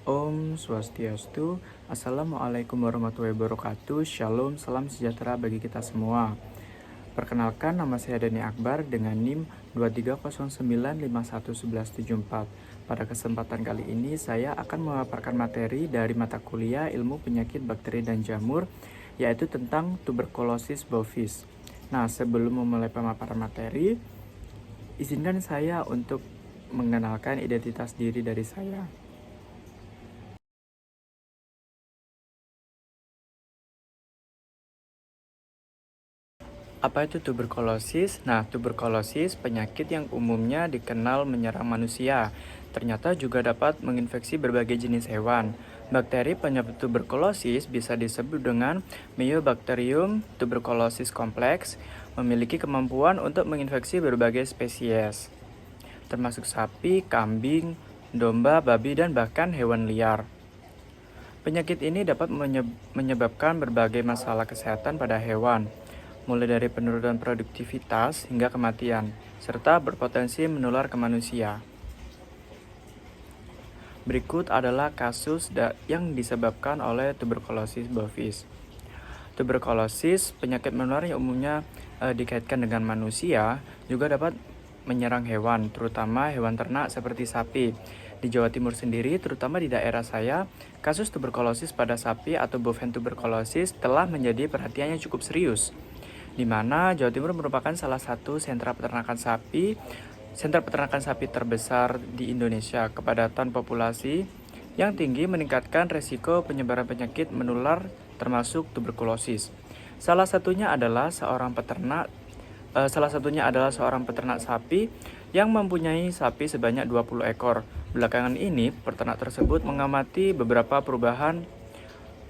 Om Swastiastu, Assalamualaikum warahmatullahi wabarakatuh, Shalom, salam sejahtera bagi kita semua. Perkenalkan, nama saya Dani Akbar dengan NIM 2309511174. Pada kesempatan kali ini, saya akan memaparkan materi dari mata kuliah Ilmu Penyakit Bakteri dan Jamur, yaitu tentang tuberkulosis bovis. Nah, sebelum memulai pemaparan materi, izinkan saya untuk mengenalkan identitas diri dari saya. Apa itu tuberkulosis? Nah, tuberkulosis penyakit yang umumnya dikenal menyerang manusia. Ternyata juga dapat menginfeksi berbagai jenis hewan. Bakteri penyebab tuberkulosis bisa disebut dengan Mycobacterium tuberculosis complex, memiliki kemampuan untuk menginfeksi berbagai spesies, termasuk sapi, kambing, domba, babi, dan bahkan hewan liar. Penyakit ini dapat menyebabkan berbagai masalah kesehatan pada hewan, mulai dari penurunan produktivitas hingga kematian, serta berpotensi menular ke manusia. Berikut adalah kasus yang disebabkan oleh tuberkulosis bovis. Tuberkulosis, penyakit menular yang umumnya dikaitkan dengan manusia, juga dapat menyerang hewan, terutama hewan ternak seperti sapi. Di Jawa Timur sendiri, terutama di daerah saya, kasus tuberkulosis pada sapi atau bovine tuberculosis telah menjadi perhatian yang cukup serius, di mana Jawa Timur merupakan salah satu sentra peternakan sapi terbesar di Indonesia. Kepadatan populasi yang tinggi meningkatkan resiko penyebaran penyakit menular termasuk tuberkulosis. Salah satunya adalah seorang peternak sapi yang mempunyai sapi sebanyak 20 ekor. Belakangan ini, peternak tersebut mengamati beberapa perubahan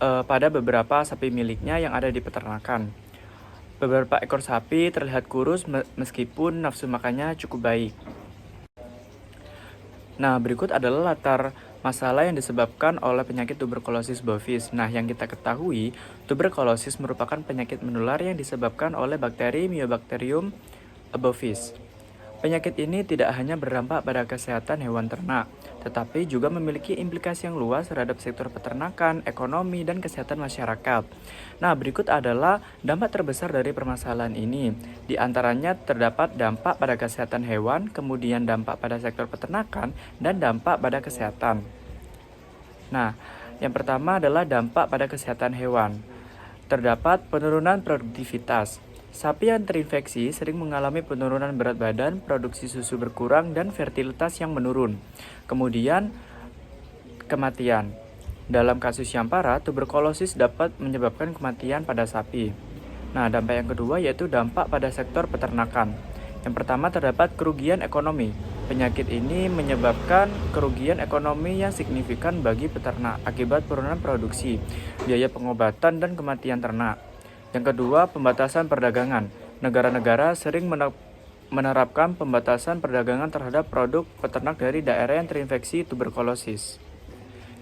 pada beberapa sapi miliknya yang ada di peternakan. Beberapa ekor sapi terlihat kurus meskipun nafsu makannya cukup baik. Nah, berikut adalah latar masalah yang disebabkan oleh penyakit tuberkulosis bovis. Nah, yang kita ketahui, tuberkulosis merupakan penyakit menular yang disebabkan oleh bakteri Mycobacterium bovis. Penyakit ini tidak hanya berdampak pada kesehatan hewan ternak, tetapi juga memiliki implikasi yang luas terhadap sektor peternakan, ekonomi, dan kesehatan masyarakat. Nah, berikut adalah dampak terbesar dari permasalahan ini. Di antaranya terdapat dampak pada kesehatan hewan, kemudian dampak pada sektor peternakan, dan dampak pada kesehatan. Nah, yang pertama adalah dampak pada kesehatan hewan. Terdapat penurunan produktivitas. Sapi yang terinfeksi sering mengalami penurunan berat badan, produksi susu berkurang, dan fertilitas yang menurun. Kemudian, kematian. Dalam kasus yang parah, tuberkulosis dapat menyebabkan kematian pada sapi. Nah, dampak yang kedua yaitu dampak pada sektor peternakan. Yang pertama terdapat kerugian ekonomi. Penyakit ini menyebabkan kerugian ekonomi yang signifikan bagi peternak akibat penurunan produksi, biaya pengobatan, dan kematian ternak. Yang kedua, pembatasan perdagangan. Negara-negara sering menerapkan pembatasan perdagangan terhadap produk peternak dari daerah yang terinfeksi tuberkulosis.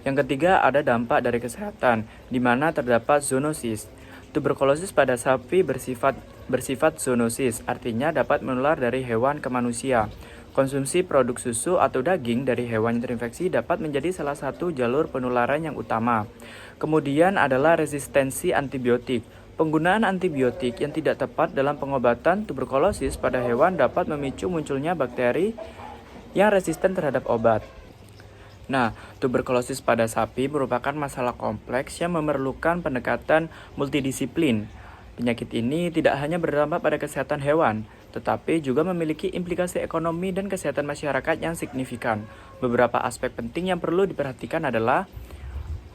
Yang ketiga, ada dampak dari kesehatan, di mana terdapat zoonosis. Tuberkulosis pada sapi bersifat zoonosis, artinya dapat menular dari hewan ke manusia. Konsumsi produk susu atau daging dari hewan yang terinfeksi dapat menjadi salah satu jalur penularan yang utama. Kemudian adalah resistensi antibiotik. Penggunaan antibiotik yang tidak tepat dalam pengobatan tuberkulosis pada hewan dapat memicu munculnya bakteri yang resisten terhadap obat. Nah, tuberkulosis pada sapi merupakan masalah kompleks yang memerlukan pendekatan multidisiplin. Penyakit ini tidak hanya berdampak pada kesehatan hewan, tetapi juga memiliki implikasi ekonomi dan kesehatan masyarakat yang signifikan. Beberapa aspek penting yang perlu diperhatikan adalah: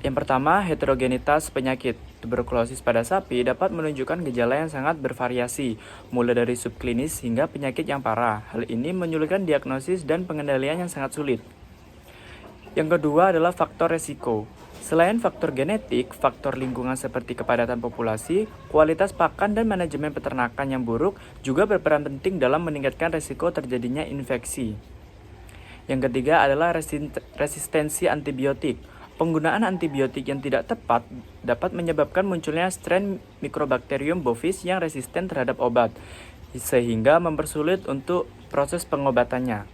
yang pertama, heterogenitas penyakit. Tuberkulosis pada sapi dapat menunjukkan gejala yang sangat bervariasi, mulai dari subklinis hingga penyakit yang parah. Hal ini menyulitkan diagnosis dan pengendalian yang sangat sulit. Yang kedua adalah faktor resiko. Selain faktor genetik, faktor lingkungan seperti kepadatan populasi, kualitas pakan, dan manajemen peternakan yang buruk juga berperan penting dalam meningkatkan resiko terjadinya infeksi. Yang ketiga adalah resistensi antibiotik. Penggunaan antibiotik yang tidak tepat dapat menyebabkan munculnya strain Mycobacterium bovis yang resisten terhadap obat, sehingga mempersulit untuk proses pengobatannya.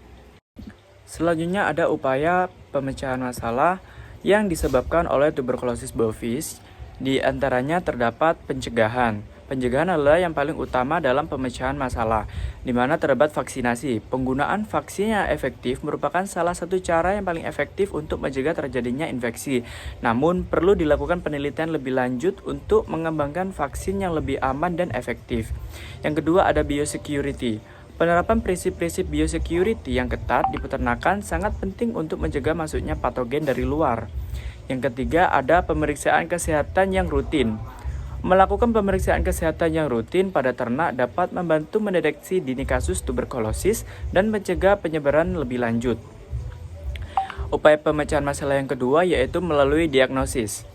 Selanjutnya ada upaya pemecahan masalah, yang disebabkan oleh tuberkulosis bovis. Di antaranya terdapat pencegahan. Pencegahan adalah yang paling utama dalam pemecahan masalah, di mana terdapat vaksinasi. Penggunaan vaksin yang efektif merupakan salah satu cara yang paling efektif untuk mencegah terjadinya infeksi. Namun, perlu dilakukan penelitian lebih lanjut untuk mengembangkan vaksin yang lebih aman dan efektif. Yang kedua ada biosecurity. Penerapan prinsip-prinsip biosecurity yang ketat di peternakan sangat penting untuk mencegah masuknya patogen dari luar. Yang ketiga ada pemeriksaan kesehatan yang rutin. Melakukan pemeriksaan kesehatan yang rutin pada ternak dapat membantu mendeteksi dini kasus tuberkulosis dan mencegah penyebaran lebih lanjut. Upaya pemecahan masalah yang kedua yaitu melalui diagnosis.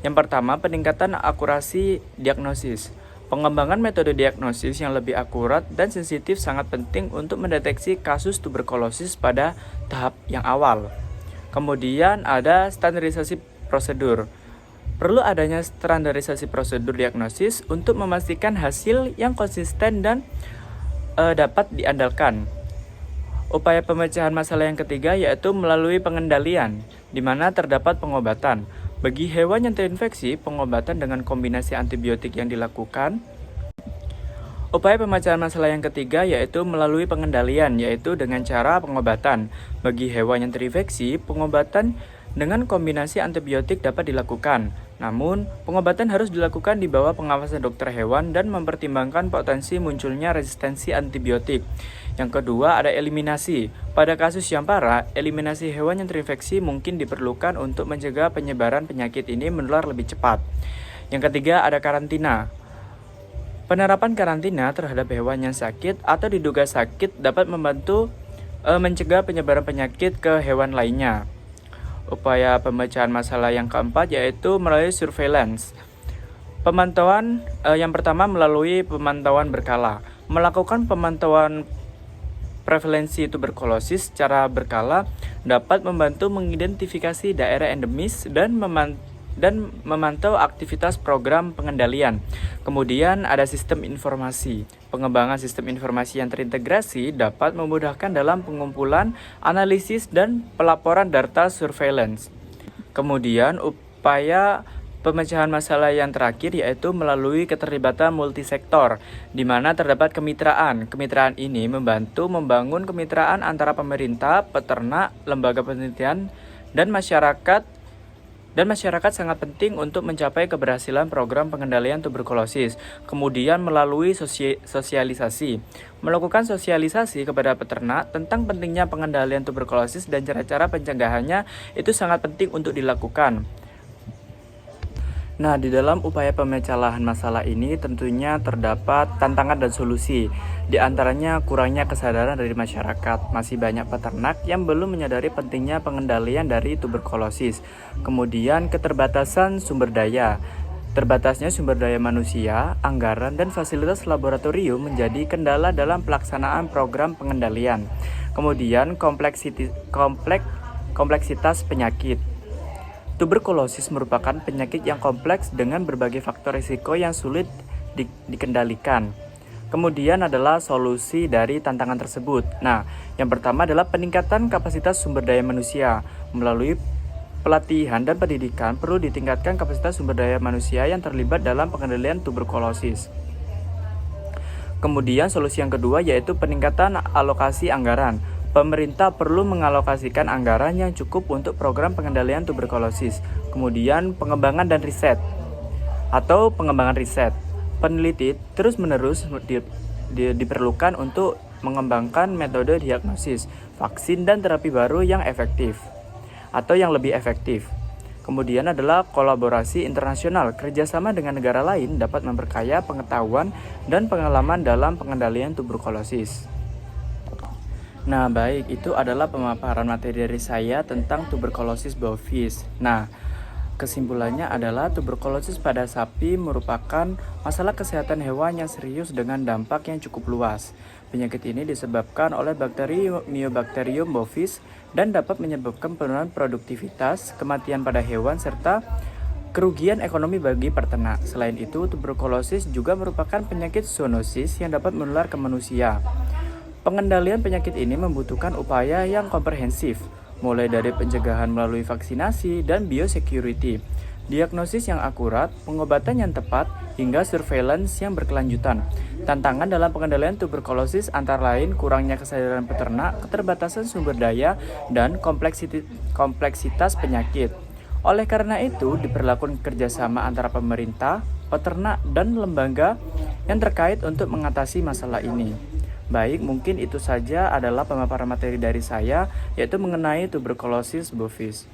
Yang pertama, peningkatan akurasi diagnosis. Pengembangan metode diagnosis yang lebih akurat dan sensitif sangat penting untuk mendeteksi kasus tuberkulosis pada tahap yang awal. Kemudian ada standarisasi prosedur. Perlu adanya standarisasi prosedur diagnosis untuk memastikan hasil yang konsisten dan dapat diandalkan. Upaya pemecahan masalah yang ketiga yaitu melalui pengendalian, di mana terdapat pengobatan. Bagi hewan yang terinfeksi, pengobatan dengan kombinasi antibiotik yang dilakukan. Upaya pemecahan masalah yang ketiga yaitu melalui pengendalian, yaitu dengan cara pengobatan. Bagi hewan yang terinfeksi, pengobatan dengan kombinasi antibiotik dapat dilakukan. Namun, pengobatan harus dilakukan di bawah pengawasan dokter hewan dan mempertimbangkan potensi munculnya resistensi antibiotik. Yang kedua ada eliminasi. Pada kasus yang parah, eliminasi hewan yang terinfeksi mungkin diperlukan untuk mencegah penyebaran penyakit ini menular lebih cepat. Yang ketiga ada karantina. Penerapan karantina terhadap hewan yang sakit atau diduga sakit dapat membantu mencegah penyebaran penyakit ke hewan lainnya. Upaya pemecahan masalah yang keempat yaitu melalui surveillance. Pemantauan yang pertama melalui pemantauan berkala. Melakukan pemantauan prevalensi tuberkulosis secara berkala dapat membantu mengidentifikasi daerah endemis dan memantau aktivitas program pengendalian. Kemudian ada sistem informasi. Pengembangan sistem informasi yang terintegrasi dapat memudahkan dalam pengumpulan, analisis, dan pelaporan data surveillance. Kemudian upaya pemecahan masalah yang terakhir yaitu melalui keterlibatan multisektor, di mana terdapat kemitraan. Kemitraan ini membantu membangun kemitraan antara pemerintah, peternak, lembaga penelitian, dan masyarakat sangat penting untuk mencapai keberhasilan program pengendalian tuberkulosis. Kemudian melalui sosialisasi. Melakukan sosialisasi kepada peternak tentang pentingnya pengendalian tuberkulosis dan cara-cara pencegahannya itu sangat penting untuk dilakukan. Nah, di dalam upaya pemecahan masalah ini tentunya terdapat tantangan dan solusi. Di antaranya kurangnya kesadaran dari masyarakat. Masih banyak peternak yang belum menyadari pentingnya pengendalian dari tuberkulosis. Kemudian keterbatasan sumber daya. Terbatasnya sumber daya manusia, anggaran, dan fasilitas laboratorium menjadi kendala dalam pelaksanaan program pengendalian. Kemudian kompleksitas penyakit. Tuberkulosis merupakan penyakit yang kompleks dengan berbagai faktor risiko yang sulit dikendalikan. Kemudian adalah solusi dari tantangan tersebut. Nah, yang pertama adalah peningkatan kapasitas sumber daya manusia. Melalui pelatihan dan pendidikan perlu ditingkatkan kapasitas sumber daya manusia yang terlibat dalam pengendalian tuberkulosis. Kemudian solusi yang kedua yaitu peningkatan alokasi anggaran. Pemerintah perlu mengalokasikan anggaran yang cukup untuk program pengendalian tuberkulosis. Kemudian pengembangan dan riset atau pengembangan riset. Peneliti terus-menerus diperlukan untuk mengembangkan metode diagnosis, vaksin, dan terapi baru yang efektif atau yang lebih efektif. Kemudian adalah kolaborasi internasional. Kerjasama dengan negara lain dapat memperkaya pengetahuan dan pengalaman dalam pengendalian tuberkulosis. Nah, baik, itu adalah pemaparan materi dari saya tentang tuberkulosis bovis. Nah, kesimpulannya adalah tuberkulosis pada sapi merupakan masalah kesehatan hewan yang serius dengan dampak yang cukup luas. Penyakit ini disebabkan oleh bakteri Mycobacterium bovis dan dapat menyebabkan penurunan produktivitas, kematian pada hewan, serta kerugian ekonomi bagi peternak. Selain itu, tuberkulosis juga merupakan penyakit zoonosis yang dapat menular ke manusia. Pengendalian penyakit ini membutuhkan upaya yang komprehensif, mulai dari pencegahan melalui vaksinasi dan biosecurity, diagnosis yang akurat, pengobatan yang tepat, hingga surveillance yang berkelanjutan. Tantangan dalam pengendalian tuberkulosis antara lain kurangnya kesadaran peternak, keterbatasan sumber daya, dan kompleksitas penyakit. Oleh karena itu, diperlakukan kerjasama antara pemerintah, peternak, dan lembaga yang terkait untuk mengatasi masalah ini. Baik, mungkin itu saja adalah pemaparan materi dari saya, yaitu mengenai tuberkulosis bovis.